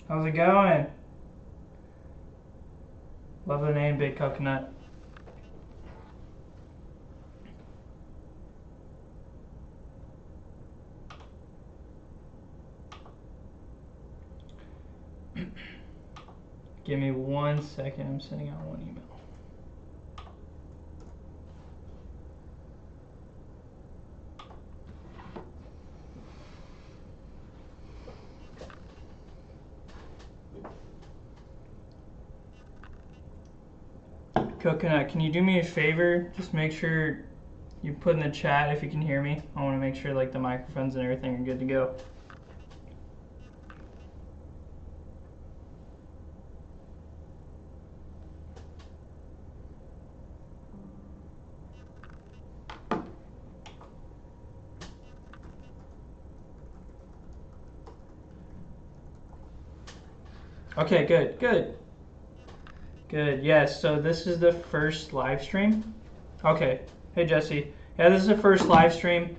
How's it going? Love the name, Big Coconut. Give me 1 second. I'm sending out one email. Coconut, can you do me a favor? Just make sure you put in the chat if you can hear me. I want to make sure like the microphones and everything are good to go. Okay, good, good. Good, yes, so this is the first live stream. Okay, hey Jesse. Yeah, this is the first live stream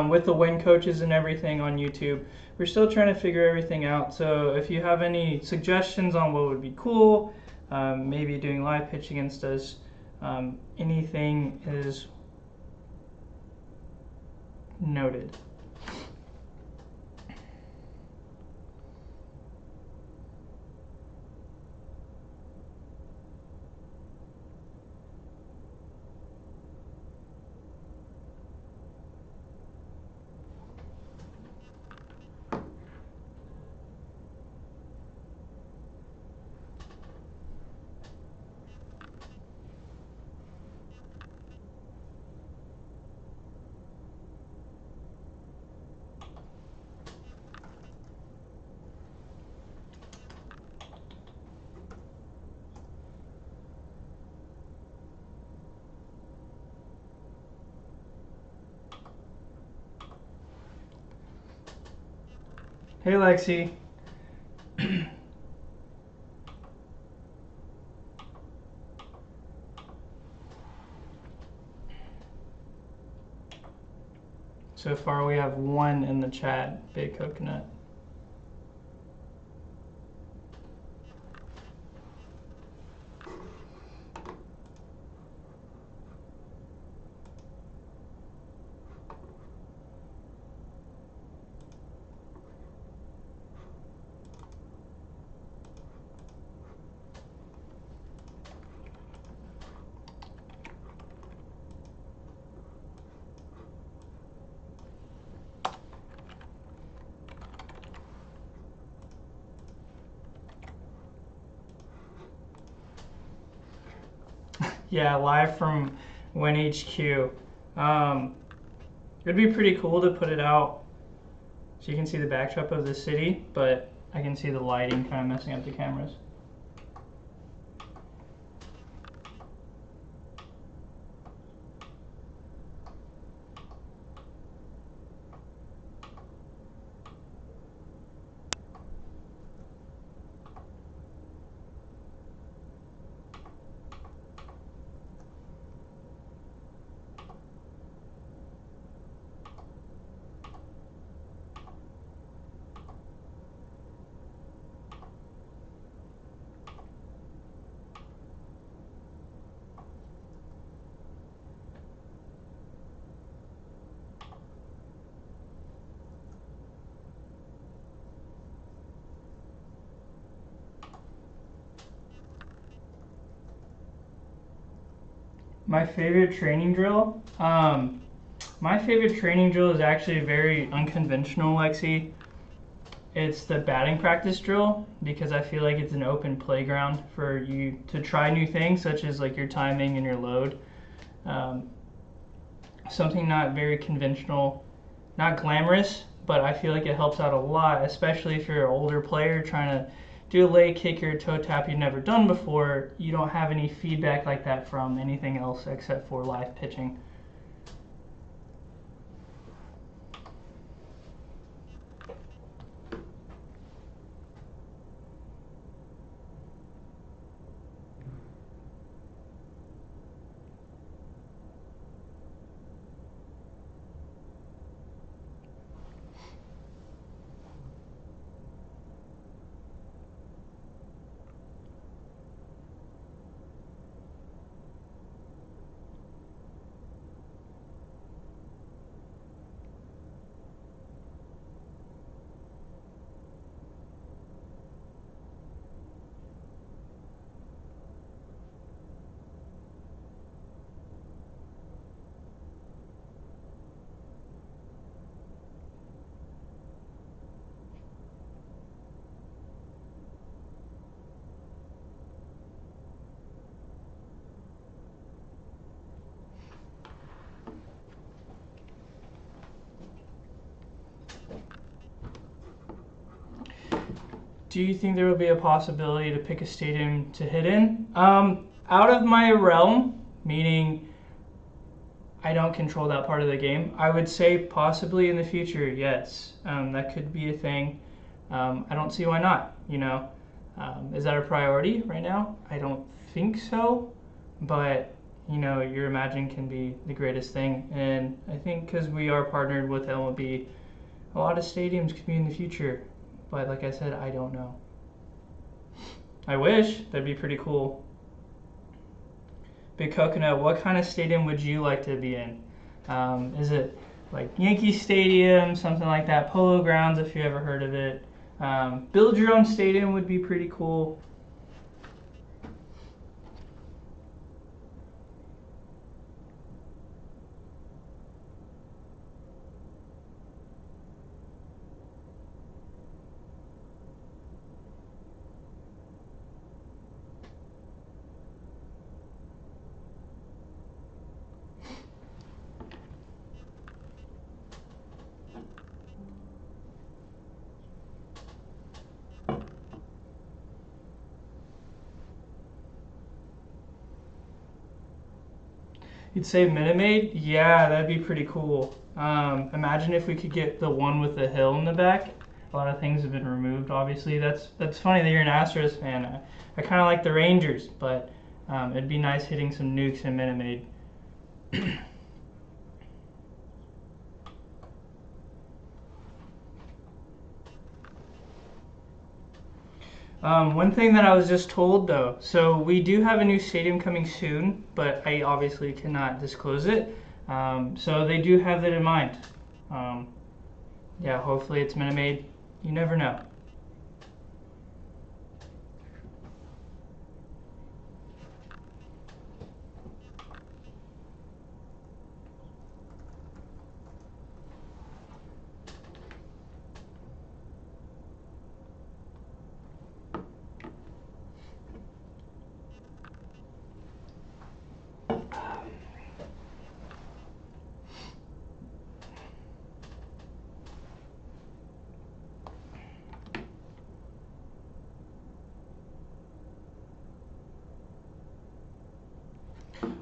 with the win coaches and everything on YouTube. We're still trying to figure everything out, so if you have any suggestions on what would be cool, maybe doing live pitch against us, anything is noted. Hey Lexi. So far we have one in the chat, Big Coconut. Yeah, live from Win HQ. It'd be pretty cool to put it out so you can see the backdrop of the city, but I can see the lighting kind of messing up the cameras. My favorite training drill? My favorite training drill is actually very unconventional, Lexi. It's the batting practice drill because I feel like it's an open playground for you to try new things, such as like your timing and your load. Something not very conventional, not glamorous, but I feel like it helps out a lot, especially if you're an older player trying to do a leg kick or a toe tap you've never done before. You don't have any feedback like that from anything else except for live pitching. Do you think there will be a possibility to pick a stadium to hit in? Out of my realm, meaning I don't control that part of the game, I would say possibly in the future, yes. That could be a thing. I don't see why not, you know. Is that a priority right now? I don't think so, but you know, your Imagine can be the greatest thing. And I think because we are partnered with MLB, a lot of stadiums could be in the future. But like I said, I don't know. I wish. That'd be pretty cool. Big Coconut, what kind of stadium would you like to be in? Is it like Yankee Stadium, something like that? Polo Grounds, if you ever heard of it. Build your own stadium would be pretty cool. You'd say Minute Maid? Yeah, that'd be pretty cool. Imagine if we could get the one with the hill in the back. A lot of things have been removed, obviously. That's funny that you're an Astros fan. I kind of like the Rangers, but it'd be nice hitting some nukes in Minute Maid. One thing that I was just told though, so we do have a new stadium coming soon, but I obviously cannot disclose it. So they do have that in mind. Yeah, hopefully it's Minute Maid. You never know.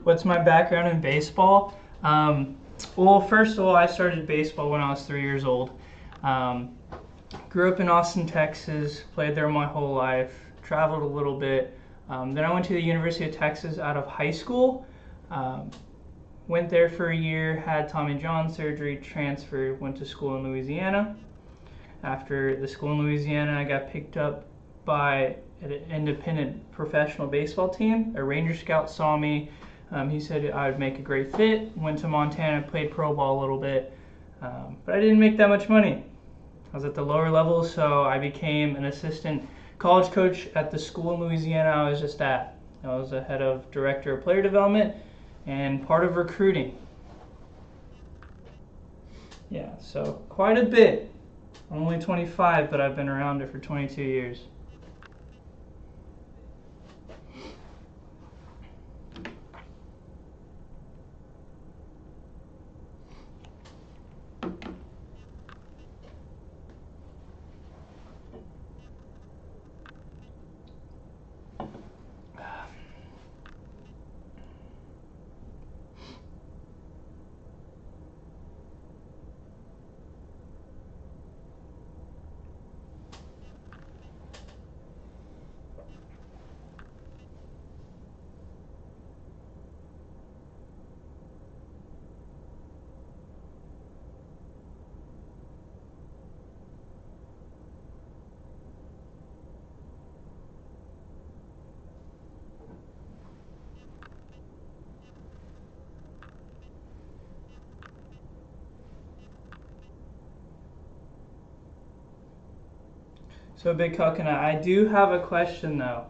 What's my background in baseball? Well, first of all, I started baseball when I was 3 years old. Grew up in Austin, Texas, played there my whole life, traveled a little bit. Then I went to the University of Texas out of high school. Went there for a year, had Tommy John surgery, transferred, went to school in Louisiana. After the school in Louisiana, I got picked up by an independent professional baseball team. A Ranger scout saw me. He said I would make a great fit. Went to Montana, played pro ball a little bit, but I didn't make that much money. I was at the lower level, so I became an assistant college coach at the school in Louisiana I was just at. I was the head of director of player development and part of recruiting. Yeah, so quite a bit. I'm only 25, but I've been around it for 22 years. So Big Coconut, I do have a question though.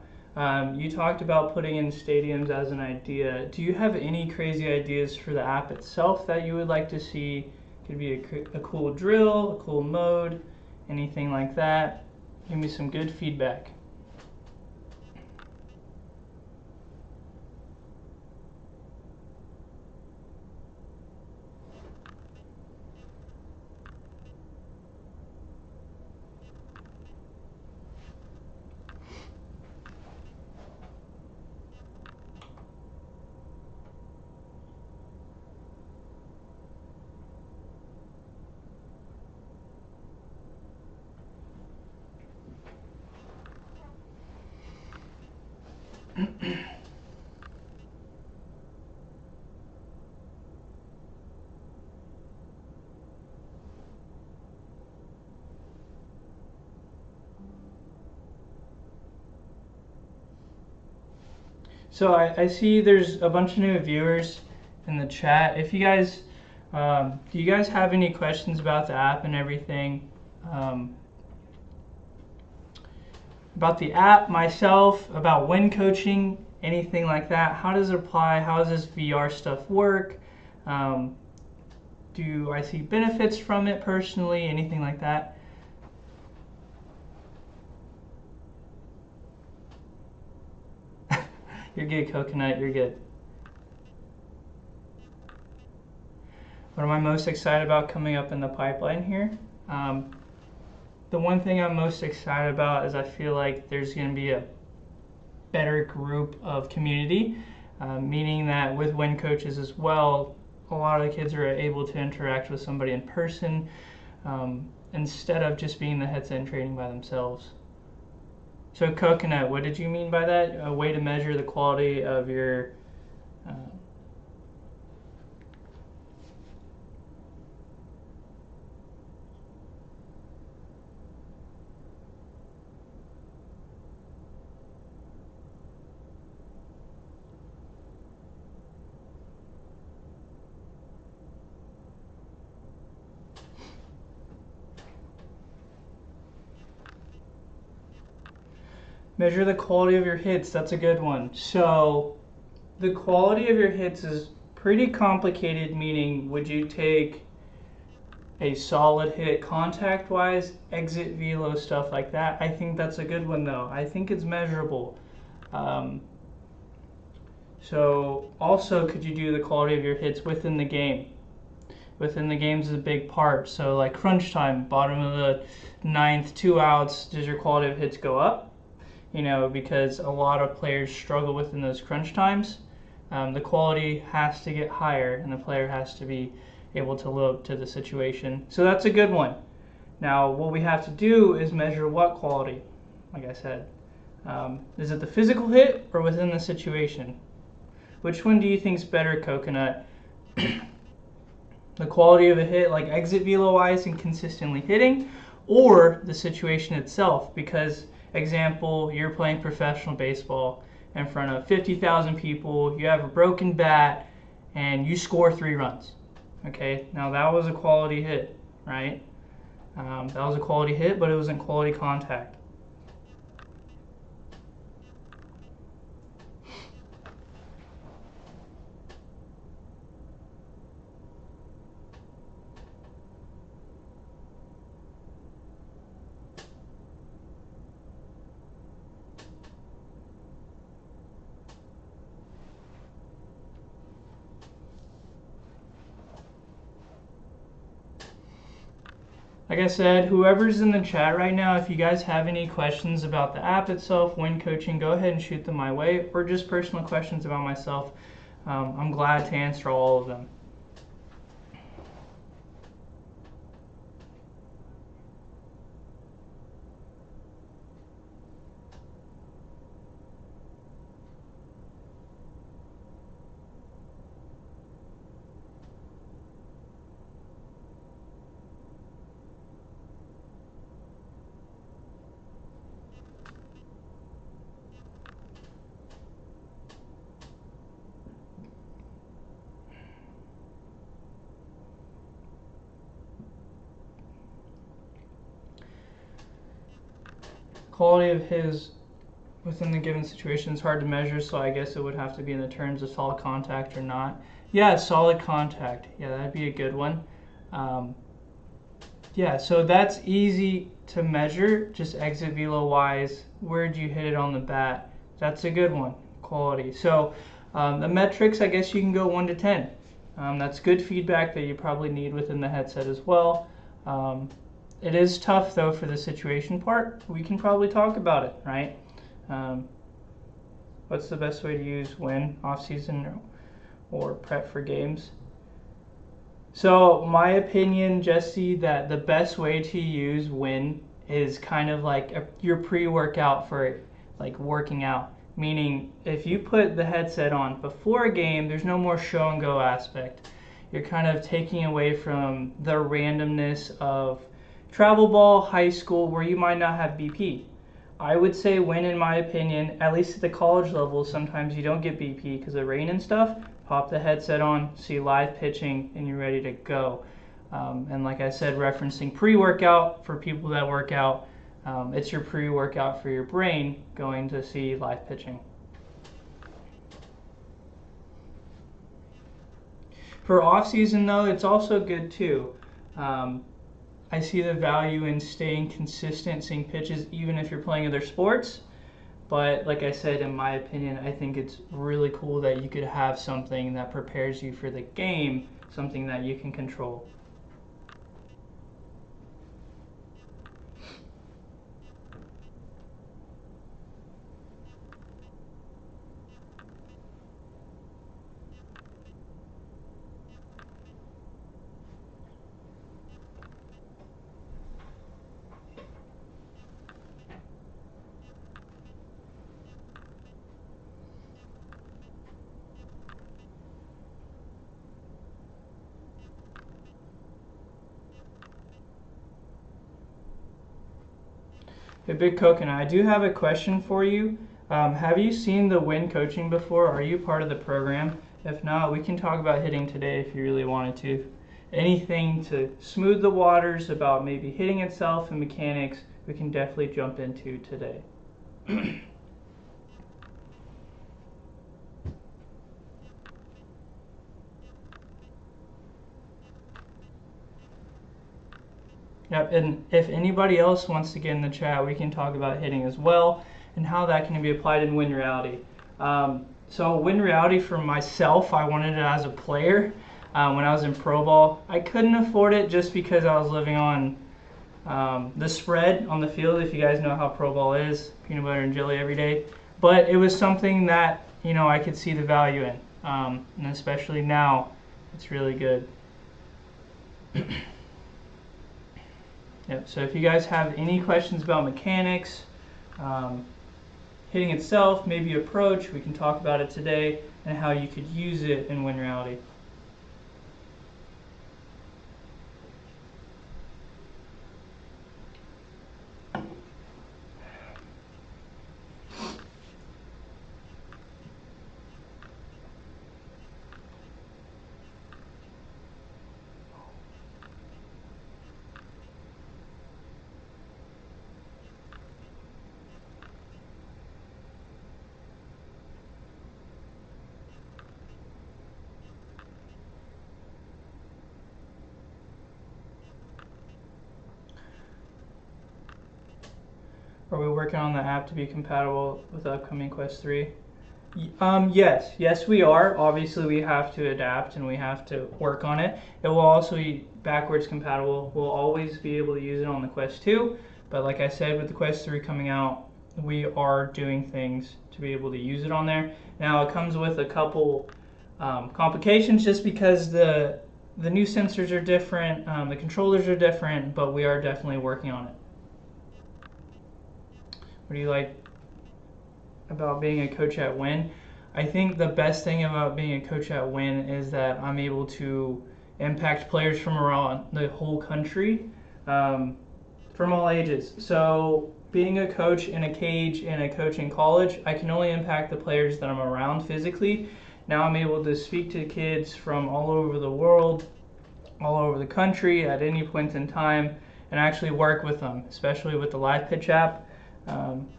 You talked about putting in stadiums as an idea. Do you have any crazy ideas for the app itself that you would like to see? Could be a cool drill, a cool mode, anything like that. Give me some good feedback. So I see there's a bunch of new viewers in the chat. If you guys, do you guys have any questions about the app and everything? About the app, myself, about win coaching, anything like that? How does it apply? How does this VR stuff work? Do I see benefits from it personally? Anything like that? You're good, Coconut. You're good. What am I most excited about coming up in the pipeline here? The one thing I'm most excited about is I feel like there's going to be a better group of community, meaning that with win coaches as well, a lot of the kids are able to interact with somebody in person instead of just being the headset and training by themselves. So Coconut, what did you mean by that? A way to measure the quality of your measure the quality of your hits. That's a good one. So the quality of your hits is pretty complicated, meaning would you take a solid hit contact wise, exit velo, stuff like that? I think that's a good one though. I think it's measurable. So also, could you do the quality of your hits within the game? Within the games is a big part. So like crunch time, bottom of the ninth, 2 outs, does your quality of hits go up? You know, because a lot of players struggle within those crunch times. The quality has to get higher and the player has to be able to live up to the situation. So that's a good one. Now, what we have to do is measure what quality, like I said. Is it the physical hit or within the situation? Which one do you think is better, Coconut? The quality of a hit, like exit velo wise and consistently hitting, or the situation itself? Because example, you're playing professional baseball in front of 50,000 people, you have a broken bat, and you score 3 runs. Okay, now that was a quality hit, right? That was a quality hit, but it wasn't quality contact. Like I said, whoever's in the chat right now, if you guys have any questions about the app itself, win coaching, go ahead and shoot them my way, or just personal questions about myself. I'm glad to answer all of them. Quality of his within the given situation is hard to measure, so I guess it would have to be in the terms of solid contact or not. Yeah, solid contact. Yeah, that'd be a good one. Yeah, so that's easy to measure, just exit velo wise. Where'd you hit it on the bat? That's a good one, quality. So the metrics, I guess you can go 1 to 10. That's good feedback that you probably need within the headset as well. It is tough though for the situation part. We can probably talk about it, right? What's the best way to use win off season or prep for games? So my opinion, Jesse, that the best way to use win is kind of like your pre-workout for like working out. meaning if you put the headset on before a game, there's no more show and go aspect. You're kind of taking away from the randomness of travel ball, high school, where you might not have BP. I would say when, in my opinion, at least at the college level, sometimes you don't get BP because of rain and stuff. Pop the headset on, see live pitching, and you're ready to go. And like I said, referencing pre-workout for people that work out, it's your pre-workout for your brain going to see live pitching. For off-season, though, it's also good too. I see the value in staying consistent, seeing pitches, even if you're playing other sports. But like I said, in my opinion, I think it's really cool that you could have something that prepares you for the game, something that you can control. Hey, Big Coconut, I do have a question for you. Have you seen the Wind coaching before? Are you part of the program? If not, we can talk about hitting today if you really wanted to. Anything to smooth the waters about maybe hitting itself and mechanics, we can definitely jump into today. Yep, and if anybody else wants to get in the chat, we can talk about hitting as well and how that can be applied in Wind Reality. So Wind Reality for myself, I wanted it as a player when I was in Pro Ball. I couldn't afford it just because I was living on the spread on the field, if you guys know how Pro Ball is, peanut butter and jelly every day. But it was something that, you know, I could see the value in, and especially now, it's really good. Yep, so if you guys have any questions about mechanics, hitting itself, maybe approach, we can talk about it today and how you could use it in Wind Reality. Are we working on the app to be compatible with the upcoming Quest 3? Yes, we are. Obviously, we have to adapt and we have to work on it. It will also be backwards compatible. We'll always be able to use it on the Quest 2, but like I said, with the Quest 3 coming out, we are doing things to be able to use it on there. Now, it comes with a couple complications just because the new sensors are different, the controllers are different, but we are definitely working on it. What do you like about being a coach at Win? I think the best thing about being a coach at Win is that I'm able to impact players from around the whole country, from all ages. So being a coach in a cage and a coach in college, I can only impact the players that I'm around physically. Now I'm able to speak to kids from all over the world, all over the country at any point in time, and actually work with them, especially with the Live Pitch app.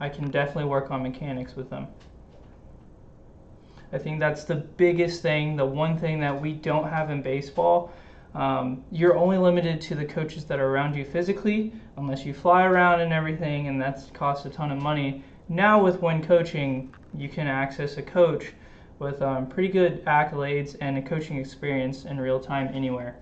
I can definitely work on mechanics with them. I think that's the biggest thing, the one thing that we don't have in baseball. You're only limited to the coaches that are around you physically, unless you fly around and everything, and that costs a ton of money. Now with Win Coaching, you can access a coach with pretty good accolades and a coaching experience in real time anywhere.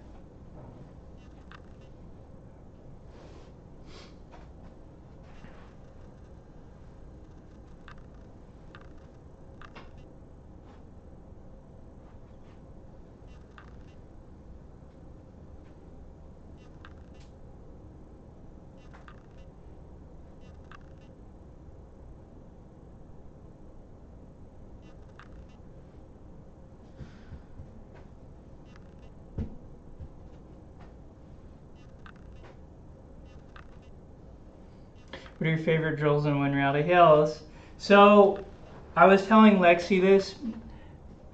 What are your favorite drills in Win Reality? Hey, Ellis. So, I was telling Lexi this.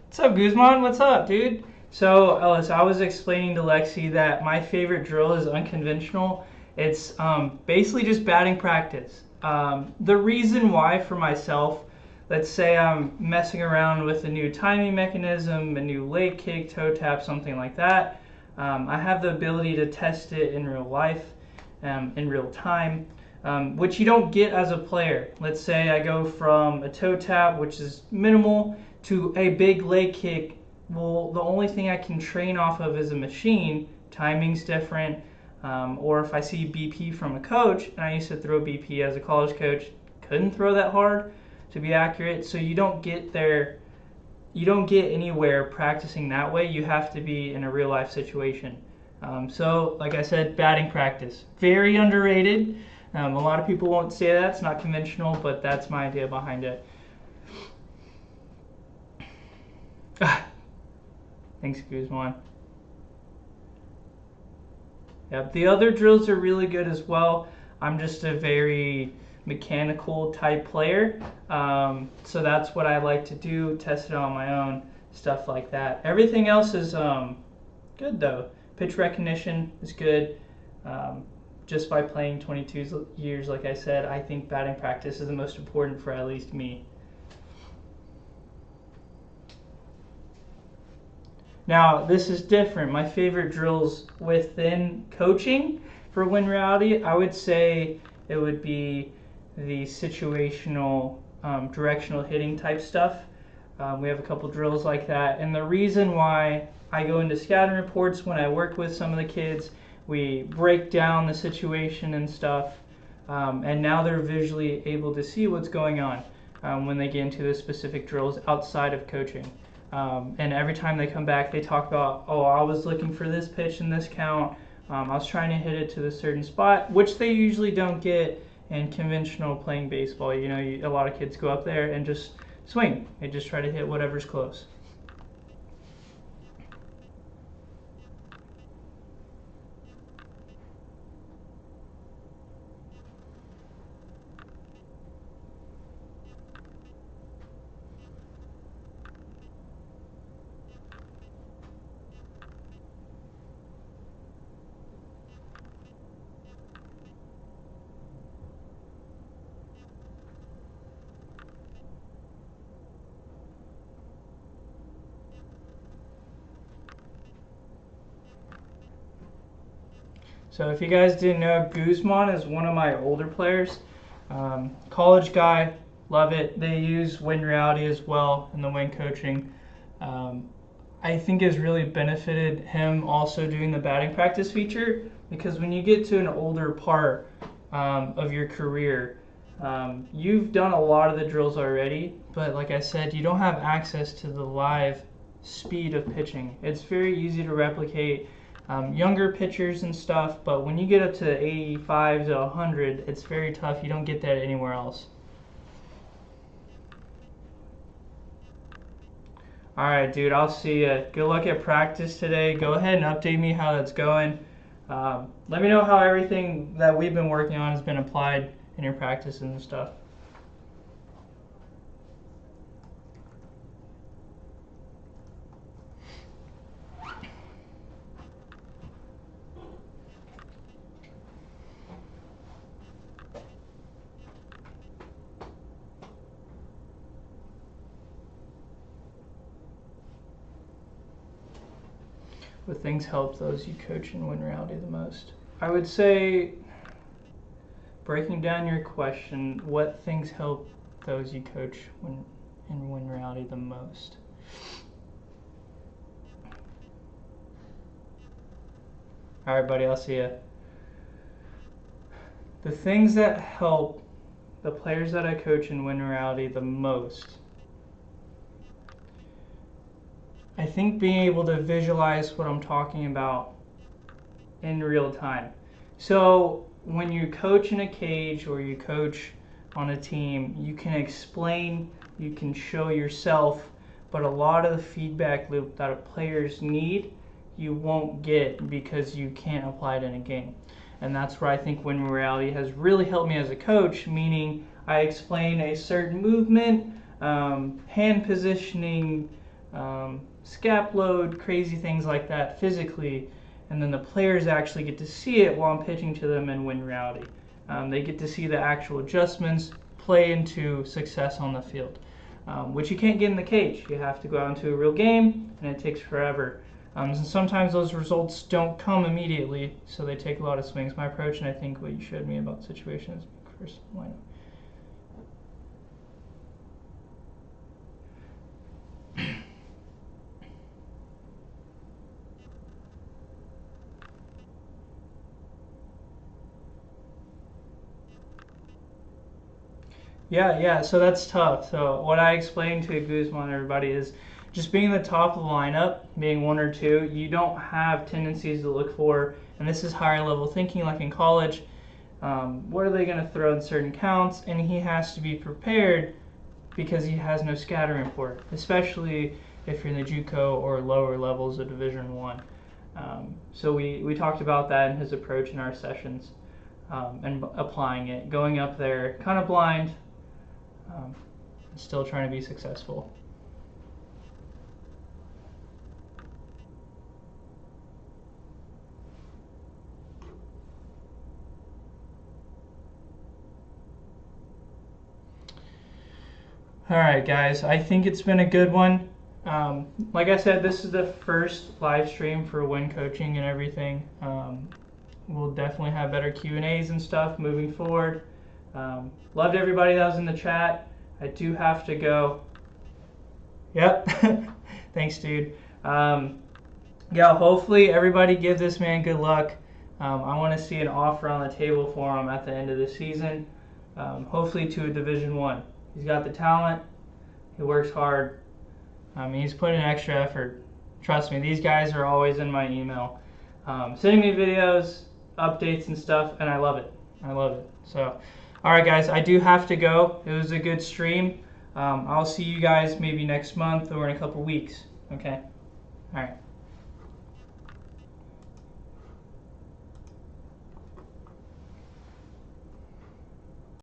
What's up, Guzman? What's up, dude? So, Ellis, I was explaining to Lexi that my favorite drill is unconventional. It's basically just batting practice. The reason why for myself, let's say I'm messing around with a new timing mechanism, a new leg kick, toe tap, something like that. I have the ability to test it in real life, in real time, which you don't get as a player. Let's say I go from a toe tap, which is minimal, to a big leg kick. Well, the only thing I can train off of is a machine. Timing's different. Or if I see BP from a coach, and I used to throw BP as a college coach, couldn't throw that hard to be accurate. So you don't get there, you don't get anywhere practicing that way. You have to be in a real life situation. So like I said, batting practice, very underrated. A lot of people won't say that, it's not conventional, but that's my idea behind it. Thanks, Guzman. Yep, the other drills are really good as well. I'm just a very mechanical type player, so that's what I like to do, test it on my own, stuff like that. Everything else is good though. Pitch recognition is good. Just by playing 22 years, like I said, I think batting practice is the most important for at least me. Now, this is different. My favorite drills within coaching for Win Reality, I would say it would be the situational, directional hitting type stuff. We have a couple drills like that. And the reason why I go into scouting reports when I work with some of the kids, we break down the situation and stuff. And now they're visually able to see what's going on when they get into the specific drills outside of coaching. And every time they come back, they talk about, oh, I was looking for this pitch in this count. I was trying to hit it to this certain spot, which they usually don't get in conventional playing baseball. You know, a lot of kids go up there and just swing. They just try to hit whatever's close. So if you guys didn't know, Guzman is one of my older players. College guy, love it. They use Win Reality as well in the Win coaching. I think has really benefited him also doing the batting practice feature, because when you get to an older part of your career, you've done a lot of the drills already, but like I said, you don't have access to the live speed of pitching. It's very easy to replicate younger pitchers and stuff, but when you get up to 85 to 100, it's very tough. You don't get that anywhere else. All right, dude, I'll see you. Good luck at practice today. Go ahead and update me how that's going. Let me know how everything that we've been working on has been applied in your practices and stuff. What things help those you coach in Win Reality the most? I would say, breaking down your question, what things help those you coach in Win Reality the most? All right, buddy, I'll see ya. The things that help the players that I coach in Win Reality the most, I think being able to visualize what I'm talking about in real time. So when you coach in a cage or you coach on a team, you can explain, you can show yourself, but a lot of the feedback loop that players need, you won't get because you can't apply it in a game. And that's where I think Win Reality has really helped me as a coach, meaning I explain a certain movement, hand positioning, scap load, crazy things like that physically, and then the players actually get to see it while I'm pitching to them in Win Reality. They get to see the actual adjustments play into success on the field, which you can't get in the cage. You have to go out into a real game, and it takes forever. And sometimes those results don't come immediately, so they take a lot of swings. My approach, and I think what you showed me about situations first lineup. Yeah, so that's tough. So what I explained to Guzman and everybody is just being the top of the lineup, being 1 or 2, you don't have tendencies to look for, and this is higher level thinking like in college, what are they going to throw in certain counts, and he has to be prepared because he has no scattering for it, especially if you're in the JUCO or lower levels of Division I. So we talked about that in his approach in our sessions, and applying it, going up there kind of blind, still trying to be successful. All right, guys, I think it's been a good one. Like I said, this is the first live stream for Win Coaching and everything. We'll definitely have better Q&As and stuff moving forward. Loved everybody that was in the chat. I do have to go. Yep. Thanks, dude. Yeah, hopefully everybody give this man good luck. I want to see an offer on the table for him at the end of the season. Hopefully to a Division I. He's got the talent. He works hard. He's putting in extra effort. Trust me, these guys are always in my email, sending me videos, updates and stuff, and I love it. I love it. So, all right, guys, I do have to go. It was a good stream. I'll see you guys maybe next month or in a couple weeks. Okay? All right.